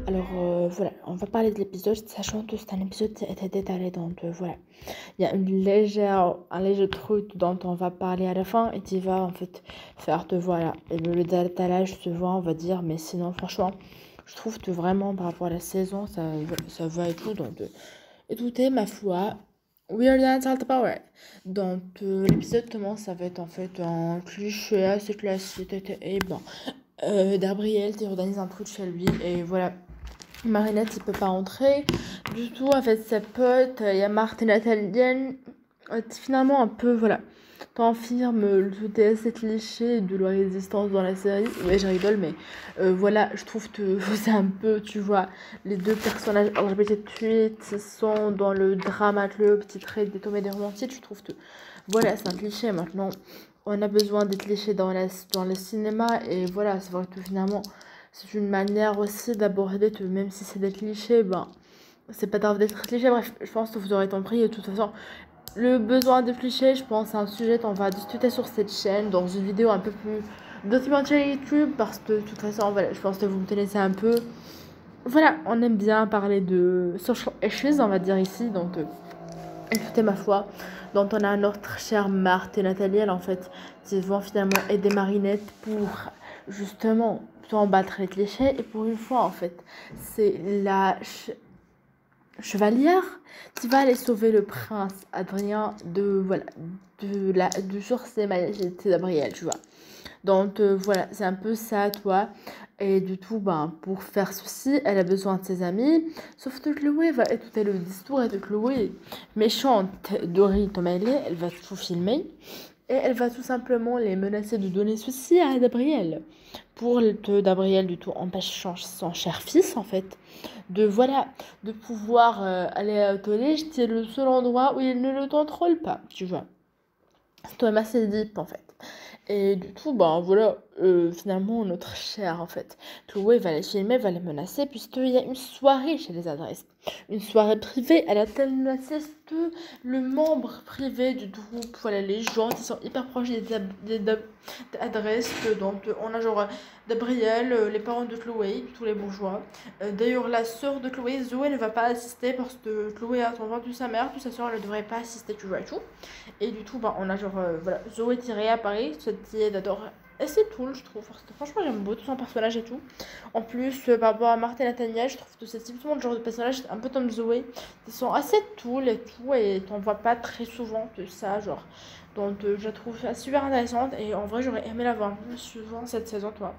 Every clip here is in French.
Alors voilà, on va parler de l'épisode, sachant que c'est un épisode qui était détalé, donc voilà. Il y a un léger truc dont on va parler à la fin et qui va en fait faire te voilà. Et le détalage se voit, on va dire, mais sinon franchement, je trouve que vraiment par rapport à la saison, ça va et tout, donc écoutez ma foi. Weird Dance Power. Donc l'épisode commence, ça va être en fait un cliché assez classique et bon. Gabriel qui organise un truc chez lui et voilà. Marinette il peut pas entrer du tout avec ses potes, il y a Marthe et Nathalie finalement un peu voilà t'enfirme le côté assez cliché de leur existence dans la série. Ouais, je rigole, mais voilà, je trouve que c'est un peu, tu vois, les deux personnages LGBT sont dans le drama club qui traite des comédies romantiques. Je trouve que voilà, c'est un cliché. Maintenant on a besoin des clichés dans le cinéma et voilà, c'est vrai que finalement c'est une manière aussi d'aborder que même si c'est des clichés, ben c'est pas grave d'être cliché. Bref, je pense que vous aurez compris. Et de toute façon, le besoin de clichés, je pense, c'est un sujet qu'on va discuter sur cette chaîne dans une vidéo un peu plus documentaire YouTube, parce que de toute façon, voilà, je pense que vous me connaissez un peu. Voilà, on aime bien parler de social issues, on va dire ici, donc écoutez ma foi. Donc on a notre chère Marthe et Nathalie, en fait, qui vont finalement aider Marinette pour justement combattre les clichés. Et pour une fois, en fait, c'est la chevalière qui va aller sauver le prince Adrien de voilà du sorcier majesté Gabriel, tu vois. Donc voilà, c'est un peu ça, toi. Et du tout, ben, pour faire ceci, elle a besoin de ses amis. Sauf que Chloé va écouter le discours et de Chloé, méchante Dory Tomaillet, elle va tout filmer. Et elle va tout simplement les menacer de donner ceci à Gabriel. Pour que Gabriel, du tout, empêche son cher fils, en fait, de pouvoir aller au collège, qui est le seul endroit où il ne le contrôle pas, tu vois. C'est quand même assez deep, en fait. Et du coup, ben voilà, finalement, notre chère, en fait, Chloé va les filmer, va les menacer, puisqu'il y a une soirée chez les adresses. Une soirée privée, elle a tellement menacé que le membre privé du groupe, voilà, les gens qui sont hyper proches des adresses, donc on a genre Gabriel, les parents de Chloé, tous les bourgeois. D'ailleurs, la sœur de Chloé, Zoé, ne va pas assister parce que Chloé a vendu sa mère, toute sa sœur, elle ne devrait pas assister, tu vois, et tout. Et du tout, bah, on a genre, voilà, Zoé tirée à Paris, cette qui d'adore. Et c'est cool, je trouve, parce que franchement, j'aime beaucoup son personnage et tout. En plus, par rapport à Marthe et Nathaniel, je trouve que c'est typiquement le genre de personnage un peu comme Zoé. Ils sont assez cool et tout, et t'en vois pas très souvent que ça, genre. Donc, je la trouve super intéressante, et en vrai, j'aurais aimé la voir plus souvent cette saison, toi.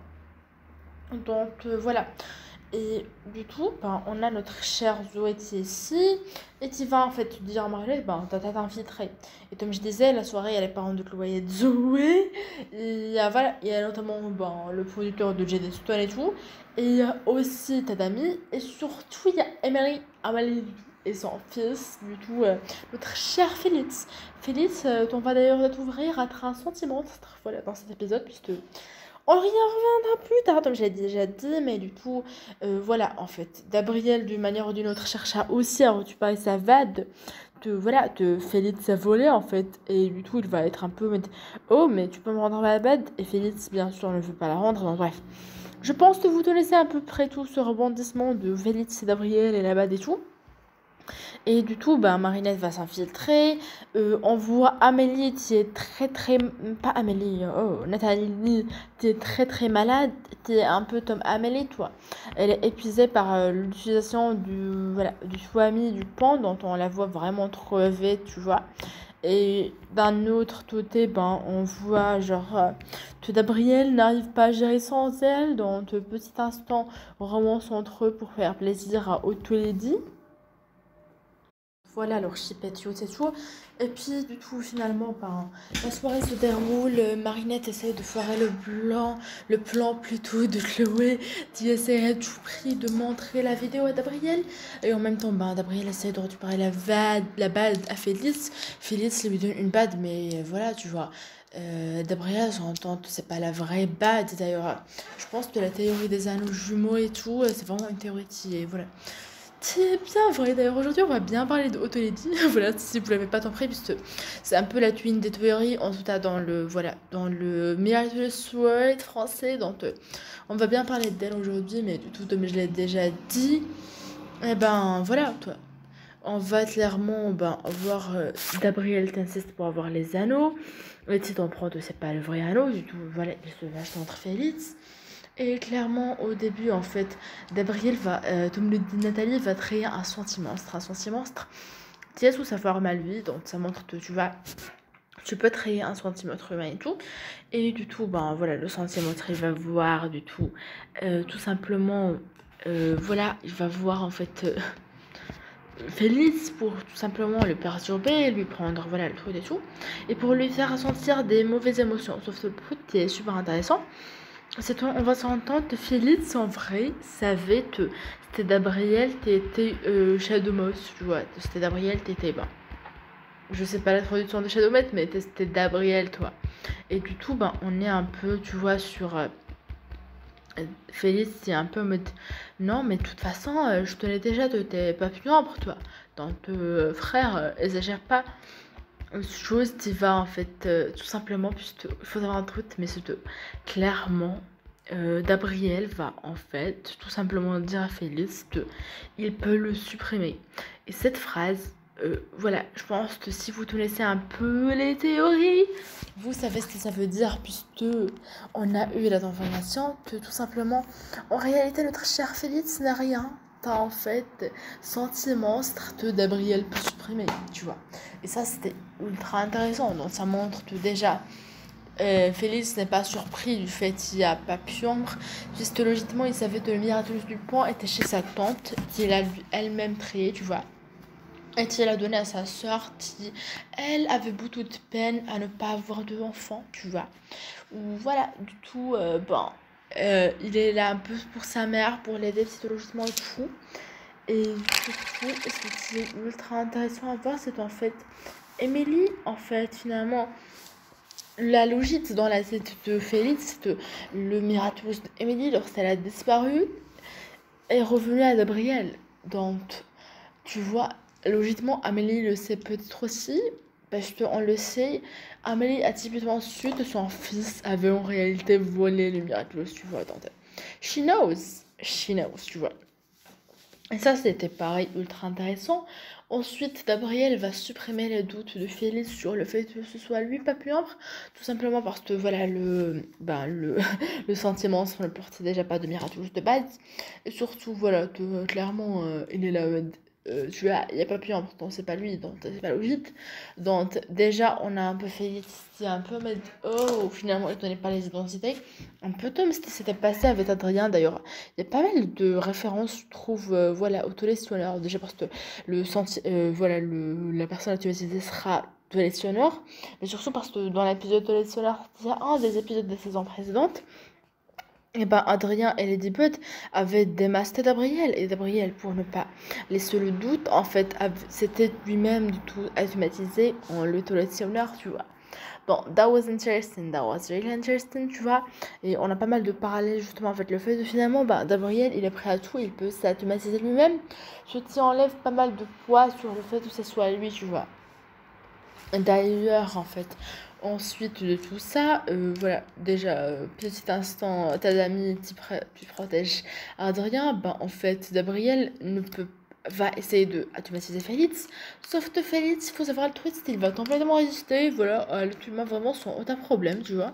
Donc, voilà. Et du tout, ben, on a notre chère Zoé qui est ici et qui va en fait dire à Marie, ben, t'as infiltré. Et comme je disais, la soirée, il y a les parents de Chloé et de Zoé. Il y a, voilà, il y a notamment ben, le producteur de Jade Stone et tout. Et il y a aussi Tadami. Et surtout, il y a Amélie et son fils, du tout, notre cher Félix. Félix, on va d'ailleurs découvrir à un sentiment voilà, dans cet épisode, puisque on y reviendra plus tard, comme j'ai déjà dit, mais du coup, voilà, en fait, Gabriel, d'une manière ou d'une autre, cherche aussi à récupérer sa vade, voilà, de Félix a volé, en fait, et du coup, il va être un peu, oh, mais tu peux me rendre ma vade, et Félix, bien sûr, ne veut pas la rendre, donc bref. Je pense que vous connaissez à peu près tout ce rebondissement de Félix et Gabriel et la vade et tout. Et du tout, ben, Marinette va s'infiltrer. On voit Amélie qui est pas Amélie, oh, Nathalie qui est très malade, qui est un peu comme Amélie, toi. Elle est épuisée par l'utilisation du foie-ami du pan, dont on la voit vraiment crever, tu vois. Et d'un autre côté, ben, on voit genre que Gabriel n'arrive pas à gérer sans elle, donc petit instant romance entre eux pour faire plaisir à Otto Lady. Voilà, leur chipette et tout. Et puis, du tout, finalement, ben, la soirée se déroule. Marinette essaye de foirer le plan plutôt de Chloé, qui essaie à tout prix de montrer la vidéo à Gabriel. Et en même temps, ben, Gabriel essaie de récupérer la balle à Félix. Félix lui donne une balle, mais voilà, tu vois. Gabriel, j'entends que c'est pas la vraie balle. D'ailleurs, je pense que la théorie des anneaux jumeaux et tout, c'est vraiment une théorie qui est, voilà, C'est bien vrai. D'ailleurs, aujourd'hui, on va bien parler de Otoledi. Voilà, si vous l'avez pas compris, puisque c'est un peu la twin des théories, en tout cas dans le, voilà, dans le Miraculous World français. Donc, on va bien parler d'elle aujourd'hui, mais du tout, comme je l'ai déjà dit, eh ben, voilà, toi. On va clairement voir Gabriel t'insiste pour avoir les anneaux. Et si t'en prends, c'est pas le vrai anneau, du tout, voilà, il se vache contre Félix. Et clairement, au début, en fait, Gabriel va, comme le dit Nathalie, va créer un senti-monstre. Un senti-monstre qui est sous sa forme à lui, donc ça montre que tu peux créer un senti-monstre humain et tout. Et du tout, voilà, le senti-monstre, il va voir, du tout simplement, voilà, il va voir en fait Félix pour tout simplement le perturber, lui prendre, voilà, le truc et tout. Et pour lui faire ressentir des mauvaises émotions. Sauf que le truc qui est super intéressant, c'est on va s'entendre que Félix en vrai savait que c'était Gabriel qui était Shadowmoss, tu vois. C'était Gabriel qui était, je sais pas la traduction de Shadowmoss, mais c'était Gabriel, toi. Et du tout, on est un peu, tu vois, sur Félix, c'est un peu en mode non, mais de toute façon, je te l'ai déjà de tes papillons pour toi. Donc, frère, exagère pas. Chose qui va en fait tout simplement, puisque il faut savoir un truc, mais c'est que clairement, Gabriel va en fait tout simplement dire à Félix qu'il peut le supprimer. Et cette phrase, voilà, je pense que si vous connaissez un peu les théories, vous savez ce que ça veut dire, puisque on a eu la information que tout simplement, en réalité, notre cher Félix n'a rien. T'as en fait senti monstre que Gabriel peut supprimer, tu vois. Et ça, c'était ultra intéressant. Donc, ça montre que déjà, Félix n'est pas surpris du fait qu'il n'y a pas pu ombre, puisque logiquement, il savait que le Miraculous du Pont était chez sa tante, qu'il a elle-même créé, tu vois. Et qu'il a donné à sa sœur qui, elle, avait beaucoup de peine à ne pas avoir d'enfant, tu vois. Ou voilà, du tout, il est là un peu pour sa mère, pour l'aider psychologiquement et tout. Et surtout, ce qui est ultra intéressant à voir, c'est qu'en fait, Emily, en fait, finalement, la logique dans la tête de Félix, c'est que le miraculous d'Emily, lorsqu'elle a disparu, est revenu à Gabriel. Donc, tu vois, logiquement, Amélie le sait peut-être aussi, parce qu'on le sait, Amélie a typiquement su que son fils avait en réalité volé le miraculous, tu vois. Donc, she knows, tu vois. Et ça, c'était pareil, ultra intéressant. Ensuite, Gabriel va supprimer les doutes de Félix sur le fait que ce soit lui, pas Papillombre, tout simplement parce que, voilà, le sentiment ne le portait déjà pas de Miraculous de base. Et surtout, voilà, que, clairement, il est là, tu vois, il n'y a pas Papillombre, donc c'est pas lui, donc c'est pas logique. Donc, déjà, on a un peu Félix qui est un peu, mais oh, finalement, il ne donnait pas les identités. Un peu comme ce qui s'était passé avec Adrien, d'ailleurs. Il y a pas mal de références, je trouve, voilà, au collectionneur. Déjà parce que voilà, la personne à utiliser sera collectionneur, mais surtout parce que dans l'épisode collectionneur, il y a un des épisodes des saisons précédentes. Et Adrien et Ladybug avaient démasqué Gabriel. Et Gabriel, pour ne pas laisser le doute, en fait, c'était lui-même du tout automatisé en le collectionneur, tu vois. Bon, that was interesting, that was really interesting, tu vois. Et on a pas mal de parallèles justement avec le fait de finalement, Gabriel, il est prêt à tout, il peut s'automatiser lui-même. Ce qui enlève pas mal de poids sur le fait que ce soit lui, tu vois. D'ailleurs, en fait, ensuite de tout ça, voilà, déjà, petit instant, ta amie tu protèges Adrien, en fait, Gabriel ne peut va essayer de automatiser Félix, sauf que Félix, il faut savoir le truc, il va complètement résister, voilà, à l'être humain vraiment sans aucun problème, tu vois.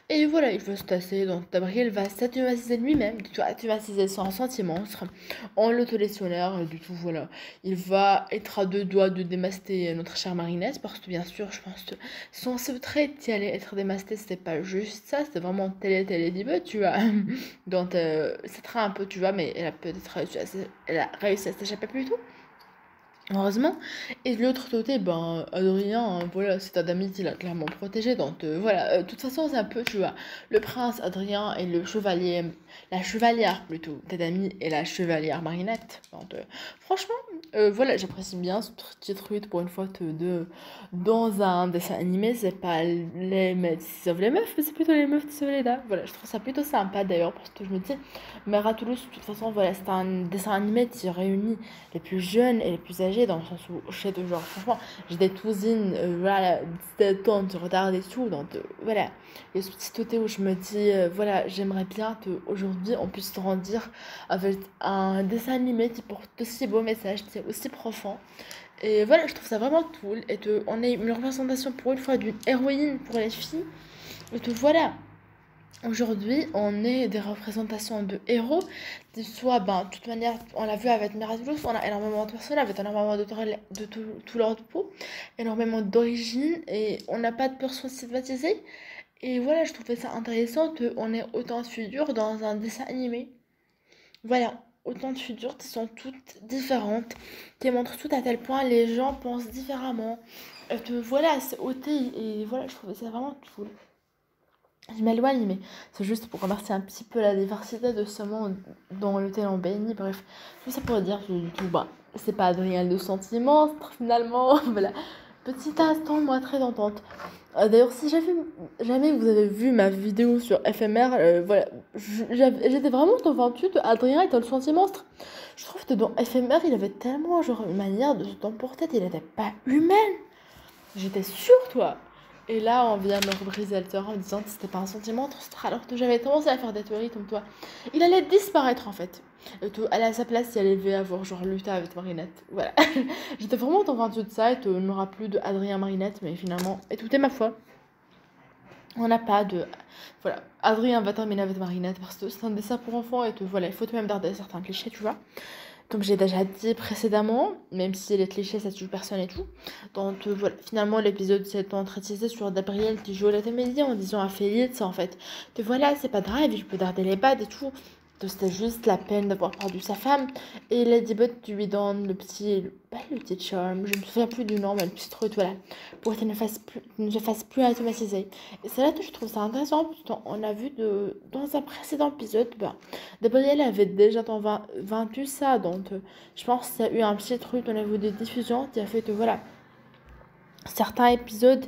Et voilà, il veut se tasser, donc Gabriel va s'automatiser lui-même, tu vois, automatiser son sentiment en l'autolectionnaire, et du tout, voilà. Il va être à deux doigts de démaster notre chère Marinette, parce que bien sûr, je pense que son secret qui allait être démasté, c'était pas juste ça, c'était vraiment télé tu vois. Donc, c'est très un peu, tu vois, mais elle a peut-être réussi elle a réussi à s'échapper plus tôt. Heureusement. Et de l'autre côté, Adrien, voilà, c'est un ami qui l'a clairement protégé. Donc voilà, de toute façon, c'est un peu, tu vois, le prince Adrien et le chevalier, la chevalière plutôt, Tadami et la chevalière Marinette. Donc franchement, Voilà, j'apprécie bien ce petit truc pour une fois dans un dessin animé, c'est pas les mecs qui sauvent les meufs, mais c'est plutôt les meufs qui sauvent les dames. Voilà, je trouve ça plutôt sympa d'ailleurs, parce que je me dis, Mère Toulouse, de toute façon, voilà, c'est un dessin animé qui réunit les plus jeunes et les plus âgés, dans le sens où, je sais, genre, franchement, j'ai des cousines, voilà, 17 ans, tu retardes et tout, donc voilà, il y a ce petit côté où je me dis, voilà, j'aimerais bien qu'aujourd'hui on puisse grandir avec un dessin animé qui porte aussi beau message, qui est aussi profond. Et voilà, je trouve ça vraiment cool. Et on ait une représentation pour une fois d'une héroïne pour les filles. Et voilà, aujourd'hui, on est des représentations de héros. Soit, ben, de toute manière, on l'a vu avec Miraculous, on a énormément de personnes avec énormément de tout leur peau, énormément d'origine, et on n'a pas de personnes stigmatisées. Et voilà, je trouvais ça intéressant qu'on ait autant de figures dans un dessin animé. Voilà, autant de figures qui sont toutes différentes, qui montrent tout à tel point les gens pensent différemment. Voilà, c'est ôté et voilà, je trouvais ça vraiment cool. Je m'éloigne, mais c'est juste pour remercier un petit peu la diversité de ce monde dans lequel on baigne. Bref, tout ça pour dire que du tout, bah, c'est pas Adrien de sentiments, finalement. Voilà, petit instant, moi, très tentante. D'ailleurs, si jamais vous avez vu ma vidéo sur FMR, voilà, j'étais vraiment convaincue qu'Adrien était le senti-monstre. Je trouve que dans FMR, il avait tellement genre une manière de se comporter, il n'était pas humaine. J'étais sûre, toi. Et là, on vient me briser le cœur en me disant que c'était pas un sentiment trop alors que j'avais commencé à faire des théories comme toi. Il allait disparaître en fait. À sa place, il allait avoir genre Luta avec Marinette. Voilà. J'étais vraiment convaincue de ça et qu'il n'y aura plus de Adrien Marinette, mais finalement, et tout est ma foi. On n'a pas de. Voilà. Adrien va terminer avec Marinette parce que c'est un dessin pour enfants et que voilà, il faut tout de même garder certains clichés, tu vois. Comme j'ai déjà dit précédemment, même si les clichés ça tue personne et tout. Donc voilà, finalement l'épisode s'est concrétisé sur Gabriel qui joue à la comédie en disant à Félix en fait que voilà, c'est pas grave, il peut garder les pads et tout. Donc c'était juste la peine d'avoir perdu sa femme. Et Ladybug lui donne le petit charme, je ne me souviens plus du nom, mais le petit truc, voilà, pour qu'il ne se fasse plus automatiser. Et c'est là que je trouve ça intéressant, parce qu'on a vu dans un précédent épisode, Gabriel avait déjà vaincu ça, donc je pense qu'il y a eu un petit truc au niveau des diffusions qui a fait que voilà, certains épisodes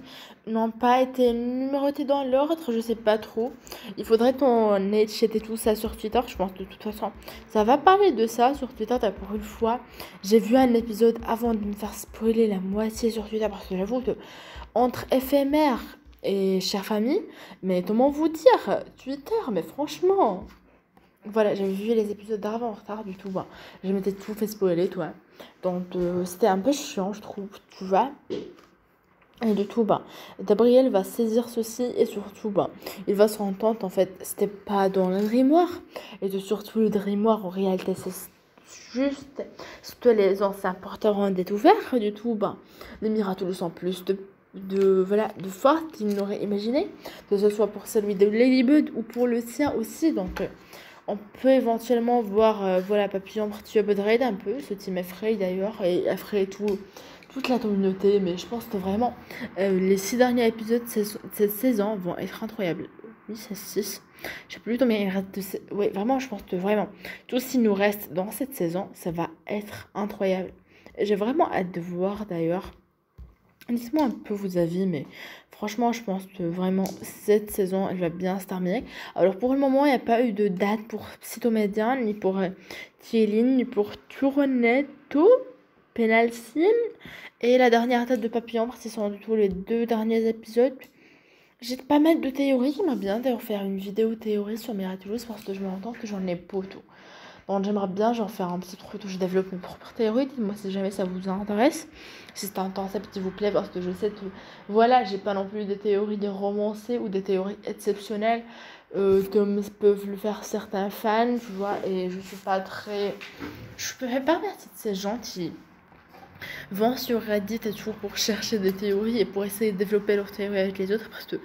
n'ont pas été numérotés dans l'ordre, je sais pas trop. Il faudrait qu'on ait checké tout ça sur Twitter, je pense de toute façon. Ça va parler de ça sur Twitter, pour une fois. J'ai vu un épisode avant de me faire spoiler la moitié sur Twitter, parce que j'avoue que entre éphémère et chère famille, mais comment vous dire, Twitter, mais franchement... Voilà, j'avais vu les épisodes d'avant en retard du tout. Je m'étais tout fait spoiler, toi. Donc, c'était un peu chiant, je trouve, tu vois. Et du tout, Gabriel va saisir ceci et surtout, il va se rendre compte, en fait, c'était pas dans le grimoire. Et que surtout, le grimoire, en réalité, c'est juste ce que les anciens porteurs ont découvert. Du tout, les miracles sont plus de force qu'ils n'auraient imaginé. Que ce soit pour celui de Ladybug ou pour le sien aussi. Donc, on peut éventuellement voir, Papillon Arthur Raid un peu, ce qui m'effraie d'ailleurs, et effraie toute la communauté, mais je pense que vraiment, les 6 derniers épisodes de cette saison vont être incroyables. Oui, c'est 6. Je sais plus combien il reste Oui, vraiment, je pense que vraiment, tout ce qui nous reste dans cette saison, ça va être incroyable. J'ai vraiment hâte de voir d'ailleurs. Dites-moi un peu vos avis, mais franchement, je pense que vraiment cette saison, elle va bien se terminer. Alors pour le moment, il n'y a pas eu de date pour Cytomédien, ni pour Thiéline, ni pour Turonetto, Penalcine. Et la dernière date de Papillon, parce que ce sont du tout les 2 derniers épisodes. J'ai pas mal de théories, j'aimerais bien d'ailleurs faire une vidéo théorie sur Miraculous, parce que je me rends compte que j'en ai pas tout. Donc j'aimerais bien genre faire un petit truc où je développe mes propres théories. Dites-moi si jamais ça vous intéresse. Si c'est un concept qui vous plaît, parce que je sais que voilà, j'ai pas non plus des théories romancées ou des théories exceptionnelles comme peuvent le faire certains fans, tu vois. Et je suis pas très... Je fais pas partie de ces gens qui vont sur Reddit et tout pour chercher des théories et pour essayer de développer leurs théories avec les autres, parce que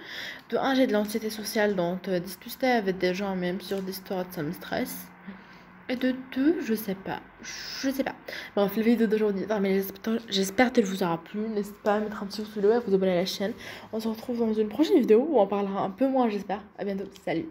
de un, j'ai de l'anxiété sociale, donc discuter avec des gens même sur Discord ça me stresse. Et de 2, je sais pas. Bref, la vidéo d'aujourd'hui, j'espère qu'elle vous aura plu. N'hésitez pas à mettre un petit pouce bleu et à vous abonner à la chaîne. On se retrouve dans une prochaine vidéo où on parlera un peu moins, j'espère. À bientôt, salut.